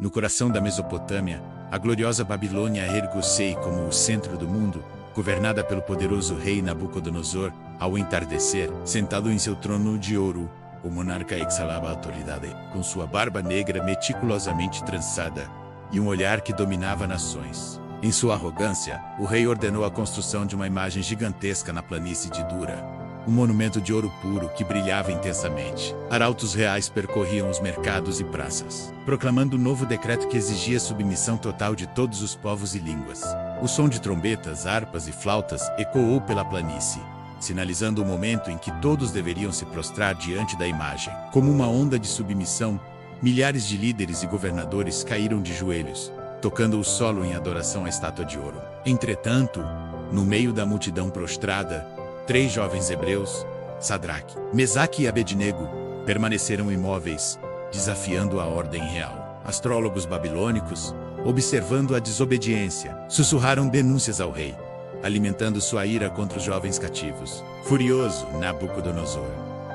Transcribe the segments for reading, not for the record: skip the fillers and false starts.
No coração da Mesopotâmia, a gloriosa Babilônia ergueu-se como o centro do mundo, governada pelo poderoso rei Nabucodonosor. Ao entardecer, sentado em seu trono de ouro, o monarca exalava autoridade, com sua barba negra meticulosamente trançada e um olhar que dominava nações. Em sua arrogância, o rei ordenou a construção de uma imagem gigantesca na planície de Dura, um monumento de ouro puro que brilhava intensamente. Arautos reais percorriam os mercados e praças, proclamando um novo decreto que exigia submissão total de todos os povos e línguas. O som de trombetas, harpas e flautas ecoou pela planície, sinalizando o momento em que todos deveriam se prostrar diante da imagem. Como uma onda de submissão, milhares de líderes e governadores caíram de joelhos, tocando o solo em adoração à estátua de ouro. Entretanto, no meio da multidão prostrada, 3 jovens hebreus, Sadraque, Mesaque e Abednego, permaneceram imóveis, desafiando a ordem real. Astrólogos babilônicos, observando a desobediência, sussurraram denúncias ao rei, alimentando sua ira contra os jovens cativos. Furioso, Nabucodonosor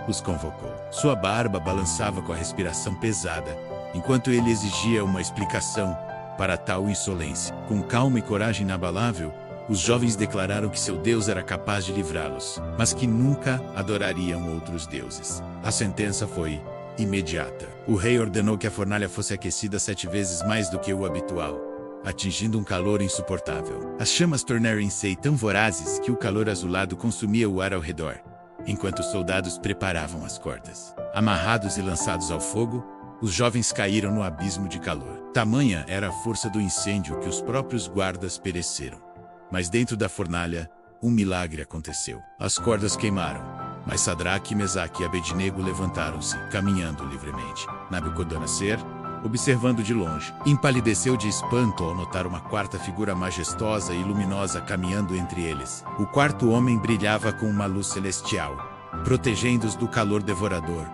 os convocou. Sua barba balançava com a respiração pesada, enquanto ele exigia uma explicação para tal insolência. Com calma e coragem inabalável, os jovens declararam que seu Deus era capaz de livrá-los, mas que nunca adorariam outros deuses. A sentença foi imediata. O rei ordenou que a fornalha fosse aquecida 7 vezes mais do que o habitual, atingindo um calor insuportável. As chamas tornaram-se tão vorazes que o calor azulado consumia o ar ao redor, enquanto os soldados preparavam as cordas. Amarrados e lançados ao fogo, os jovens caíram no abismo de calor. Tamanha era a força do incêndio que os próprios guardas pereceram. Mas dentro da fornalha, um milagre aconteceu. As cordas queimaram, mas Sadraque, Mesaque e Abednego levantaram-se, caminhando livremente. Nabucodonosor, observando de longe, empalideceu de espanto ao notar uma quarta figura majestosa e luminosa caminhando entre eles. O quarto homem brilhava com uma luz celestial, protegendo-os do calor devorador,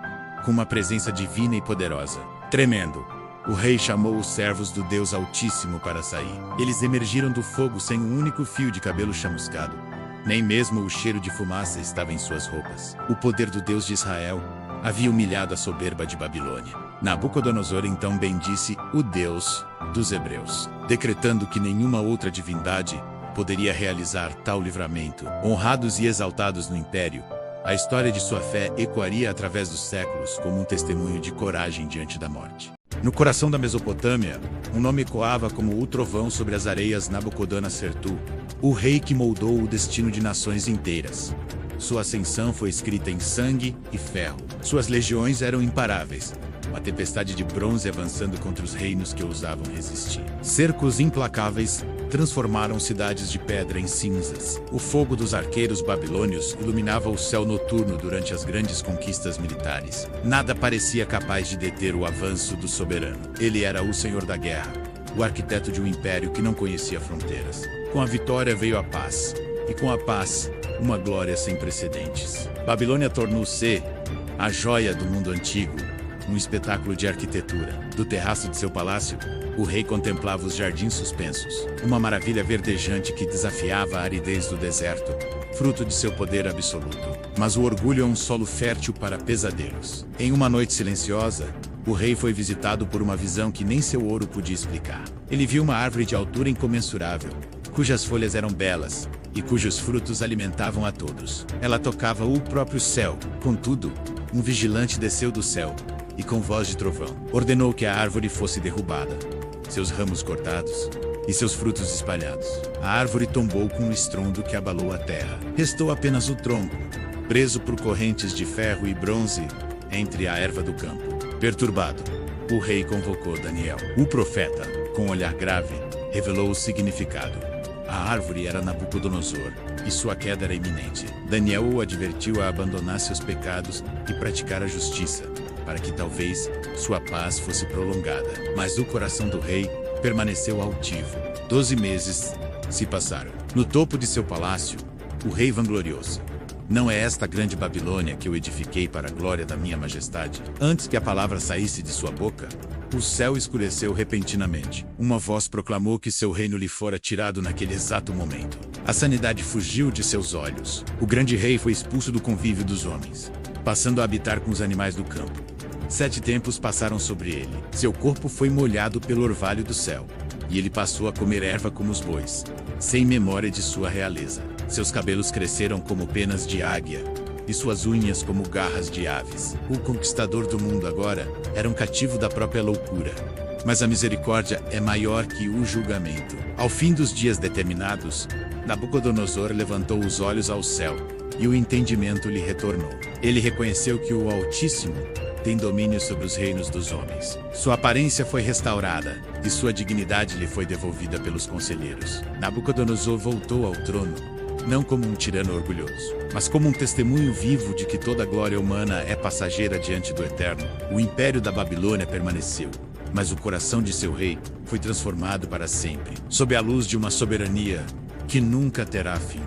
com uma presença divina e poderosa. Tremendo, o rei chamou os servos do Deus Altíssimo para sair. Eles emergiram do fogo sem um único fio de cabelo chamuscado. Nem mesmo o cheiro de fumaça estava em suas roupas. O poder do Deus de Israel havia humilhado a soberba de Babilônia. Nabucodonosor então bendisse o Deus dos hebreus, decretando que nenhuma outra divindade poderia realizar tal livramento. Honrados e exaltados no império, a história de sua fé ecoaria através dos séculos como um testemunho de coragem diante da morte. No coração da Mesopotâmia, um nome ecoava como o trovão sobre as areias: Nabucodonosor, o rei que moldou o destino de nações inteiras. Sua ascensão foi escrita em sangue e ferro. Suas legiões eram imparáveis, uma tempestade de bronze avançando contra os reinos que ousavam resistir. Cercos implacáveis transformaram cidades de pedra em cinzas. O fogo dos arqueiros babilônios iluminava o céu noturno durante as grandes conquistas militares. Nada parecia capaz de deter o avanço do soberano. Ele era o senhor da guerra, o arquiteto de um império que não conhecia fronteiras. Com a vitória veio a paz, e com a paz, uma glória sem precedentes. Babilônia tornou-se a joia do mundo antigo, um espetáculo de arquitetura. Do terraço de seu palácio, o rei contemplava os jardins suspensos, uma maravilha verdejante que desafiava a aridez do deserto, fruto de seu poder absoluto. Mas o orgulho é um solo fértil para pesadelos. Em uma noite silenciosa, o rei foi visitado por uma visão que nem seu ouro podia explicar. Ele viu uma árvore de altura incomensurável, cujas folhas eram belas e cujos frutos alimentavam a todos. Ela tocava o próprio céu. Contudo, um vigilante desceu do céu e, com voz de trovão, ordenou que a árvore fosse derrubada, seus ramos cortados e seus frutos espalhados. A árvore tombou com um estrondo que abalou a terra. Restou apenas o tronco, preso por correntes de ferro e bronze entre a erva do campo. Perturbado, o rei convocou Daniel. O profeta, com um olhar grave, revelou o significado. A árvore era Nabucodonosor, e sua queda era iminente. Daniel o advertiu a abandonar seus pecados e praticar a justiça, para que talvez sua paz fosse prolongada. Mas o coração do rei permaneceu altivo. 12 meses se passaram. No topo de seu palácio, o rei vangloriou-se. Não é esta grande Babilônia que eu edifiquei para a glória da minha majestade? Antes que a palavra saísse de sua boca, o céu escureceu repentinamente. Uma voz proclamou que seu reino lhe fora tirado naquele exato momento. A sanidade fugiu de seus olhos. O grande rei foi expulso do convívio dos homens, passando a habitar com os animais do campo. 7 tempos passaram sobre ele. Seu corpo foi molhado pelo orvalho do céu, e ele passou a comer erva como os bois, sem memória de sua realeza. Seus cabelos cresceram como penas de águia, e suas unhas como garras de aves. O conquistador do mundo agora era um cativo da própria loucura. Mas a misericórdia é maior que o julgamento. Ao fim dos dias determinados, Nabucodonosor levantou os olhos ao céu, e o entendimento lhe retornou. Ele reconheceu que o Altíssimo tem domínio sobre os reinos dos homens. Sua aparência foi restaurada, e sua dignidade lhe foi devolvida pelos conselheiros. Nabucodonosor voltou ao trono, não como um tirano orgulhoso, mas como um testemunho vivo de que toda glória humana é passageira diante do Eterno. O império da Babilônia permaneceu, mas o coração de seu rei foi transformado para sempre, sob a luz de uma soberania que nunca terá fim.